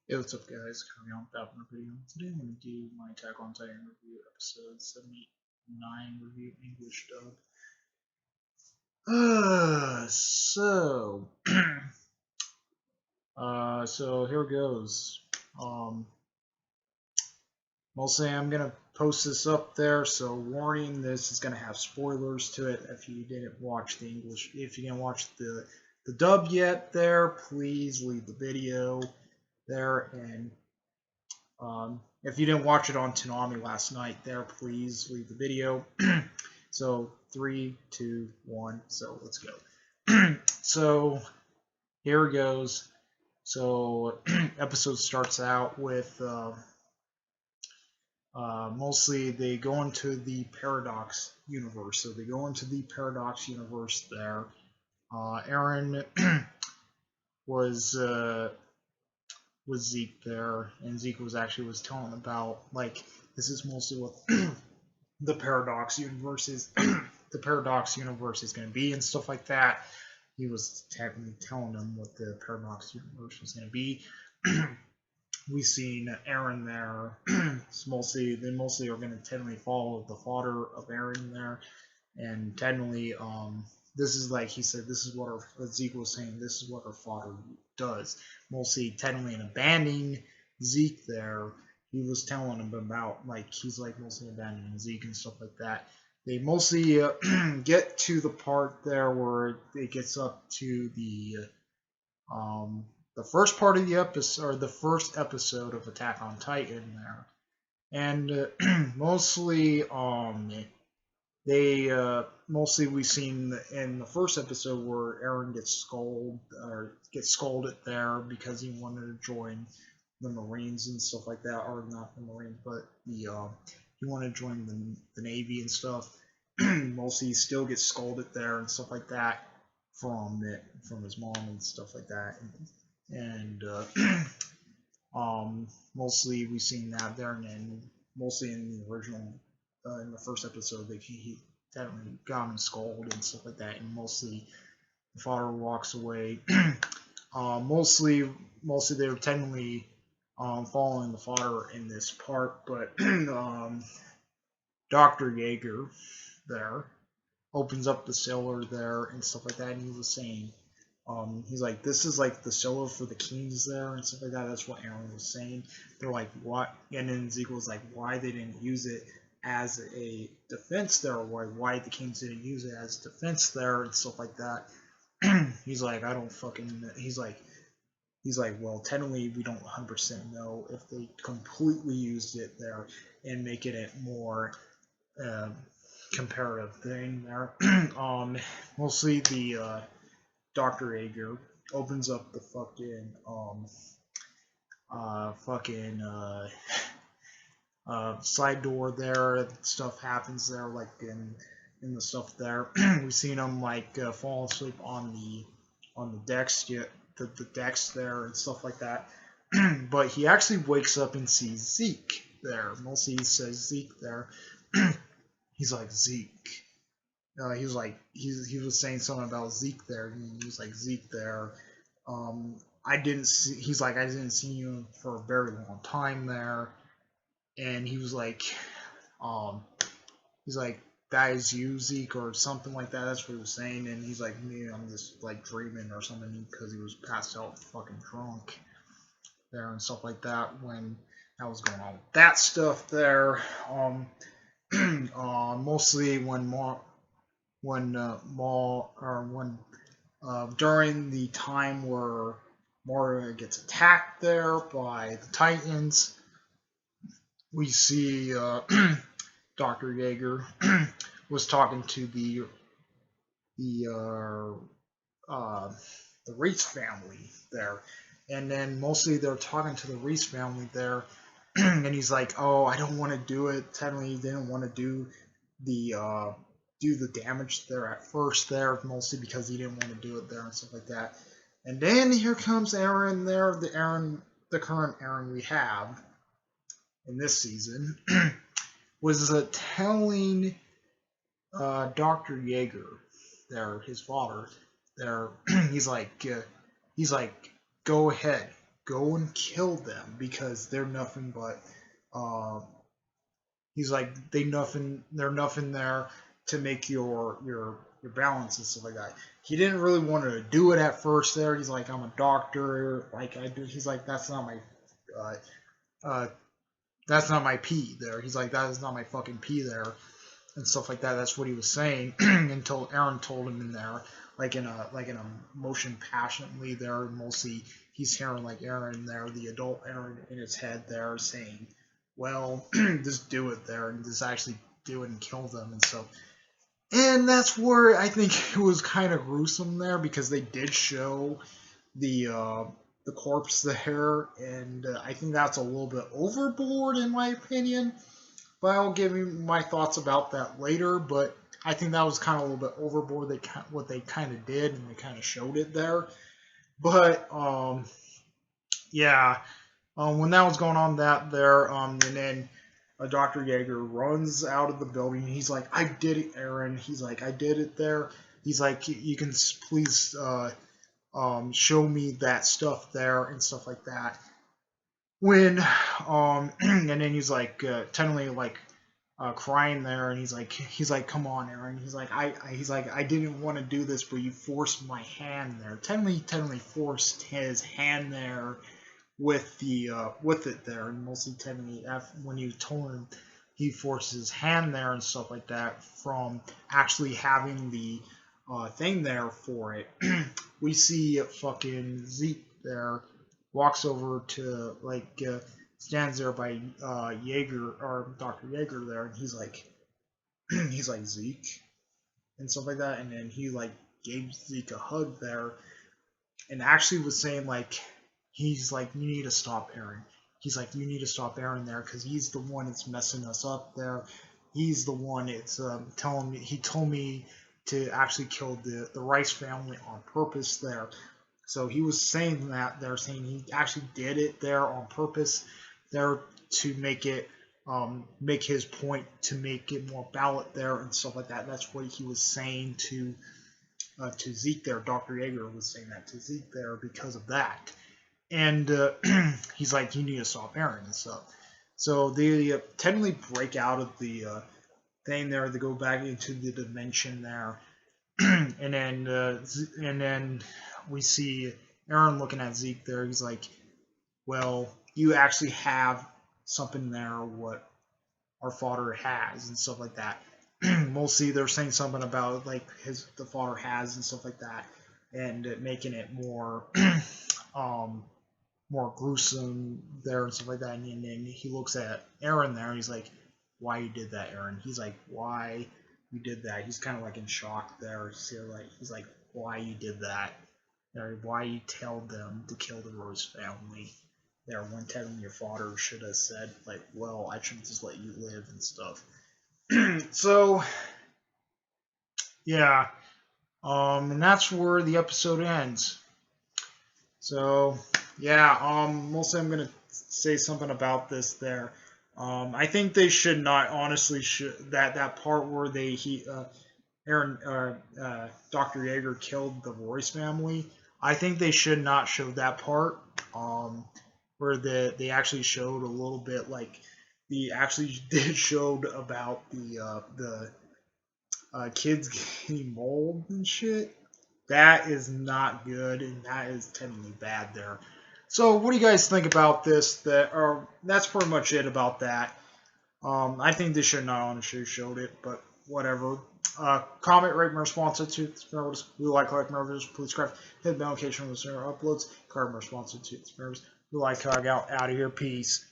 Hey, what's up, guys? Coming on back with a video. Today I'm going to do my Attack on Titan review, episode 79 review, English dub. So here goes. Um, Mostly I'm going to post this up there, so warning, this is going to have spoilers to it if you didn't watch the English. If you didn't watch the dub yet there, please leave the video there, and if you didn't watch it on Toonami last night there, please leave the video. So 3, 2, 1, so let's go. So here it goes. So episode starts out with mostly they go into the Paradox universe. So they go into the Paradox universe there. Eren was Zeke there, and Zeke was telling about, like, this is mostly what the Paradox universe is the Paradox universe is going to be and stuff like that. He was technically telling them what the Paradox universe was going to be. We've seen Eren there. They mostly are going to technically follow the father of Eren there, and technically, this is like he said. This is what Zeke was saying. This is what her father does. Mostly, technically, in abandoning Zeke there, he was telling him about, like, he's like mostly abandoning Zeke and stuff like that. They mostly get to the part there where it gets up to the first part of the episode, or the first episode of Attack on Titan there, and mostly we've seen in the first episode where Eren gets scolded there because he wanted to join the Marines and stuff like that, or not the Marines, but he wanted to join the Navy and stuff. Mostly he still gets scolded there and stuff like that from his mom and stuff like that, and mostly we've seen that there, and then mostly in the original, in the first episode, he definitely got him scolded and stuff like that, and mostly the father walks away. Mostly they were technically following the father in this part, but Dr. Jaeger there opens up the cellar there and stuff like that, and he was saying, he's like, this is like the solo for the kings there and stuff like that. That's what Eren was saying. They're like, what? And then Zeke was like, why they didn't use it as a defense there, or why the kings didn't use it as defense there and stuff like that. He's like, I don't fucking. He's like, well, technically we don't 100% know if they completely used it there and making it more um, comparative thing there. Mostly the Dr. Ager opens up the side door there. Stuff happens there, like in the stuff there. We've seen him like fall asleep on the decks, yet the decks there and stuff like that. But he actually wakes up and sees Zeke there. Mostly he says Zeke there. He's like, Zeke. He was saying something about Zeke there. He was like, Zeke there. I didn't see. He's like, I didn't see you for a very long time there. And he was like, um, he's like, that is you, Zeke, or something like that. That's what he was saying. And he's like, me, I'm just like dreaming or something, because he was passed out, fucking drunk there and stuff like that when that was going on with that stuff there. Mostly during the time where Moria gets attacked there by the Titans, we see Dr. Jaeger was talking to the Reese family there, and then mostly they're talking to the Reese family there, and he's like, "Oh, I don't want to do it." Technically, they didn't want to do the damage there at first there, mostly because he didn't want to do it there and stuff like that. And then here comes Eren there, the current Eren we have in this season, was telling Dr. Jaeger there, his father there, he's like, go ahead, go and kill them because they're nothing but he's like they're nothing there to make your balance and stuff like that. He didn't really want to do it at first. There, he's like, I'm a doctor, like I do. He's like, uh, uh, that's not my P there. He's like, that is not my fucking P there, and stuff like that. That's what he was saying until Aaron told him in there, like in a motion passionately there. Mostly, he's hearing like Aaron there, the adult Aaron in his head there, saying, well, just do it there and just actually do it and kill them and stuff. And that's where I think it was kind of gruesome there because they did show the corpse there, and I think that's a little bit overboard in my opinion. But I'll give you my thoughts about that later. But I think that was kind of a little bit overboard. What they kind of did, and they kind of showed it there. But yeah, when that was going on, and then Dr. Yeager runs out of the building. He's like, I did it, Aaron. He's like, I did it there. He's like, you can please show me that stuff there and stuff like that. When and then he's like technically like crying there, and he's like, come on, Aaron. He's like, I didn't want to do this, but you forced my hand there. Technically forced his hand there with it there, and mostly technically when you told him he forced his hand there and stuff like that from actually having the thing there for it. We see fucking Zeke there walks over to like stands there by Yeager or Dr. Yeager there, and he's like Zeke and stuff like that, and then he like gave Zeke a hug there, and actually was saying like, he's like, you need to stop Aaron. He's like, you need to stop Aaron there because he's the one that's messing us up there. He's the one that's telling me. He told me to actually kill the Rice family on purpose there. So he was saying that they're saying he actually did it there on purpose there to make his point, to make it more ballot there and stuff like that. That's what he was saying to Zeke there. Dr. Yeager was saying that to Zeke there because of that. And he's like, you need to stop Aaron and stuff. So they technically break out of the thing there. They go back into the dimension there, and then we see Aaron looking at Zeke there. He's like, well, you actually have something there what our father has and stuff like that. Mostly they're saying something about like the father has and stuff like that, and making it more more gruesome there and stuff like that. And then he looks at Aaron there. And he's like, why you did that, Aaron? He's like, why you did that? He's kind of like in shock there. So like, he's like, why you did that? Or why you told them to kill the Rose family? There, one time your father should have said like, well, I should just let you live and stuff. So yeah, and that's where the episode ends. So yeah, mostly I'm gonna say something about this there. I think they should not honestly that part where Dr. Yeager killed the Royce family. I think they should not show that part. Where they actually showed a little bit like they actually did showed about the kids getting mold and shit. That is not good, and that is technically bad there. So, what do you guys think about this? That's pretty much it about that. I think they should not honestly showed it, but whatever. Comment, rate, and response to we like members. Please subscribe. Hit the notification when the uploads. Comment, response to members. We like how I got out of here. Peace.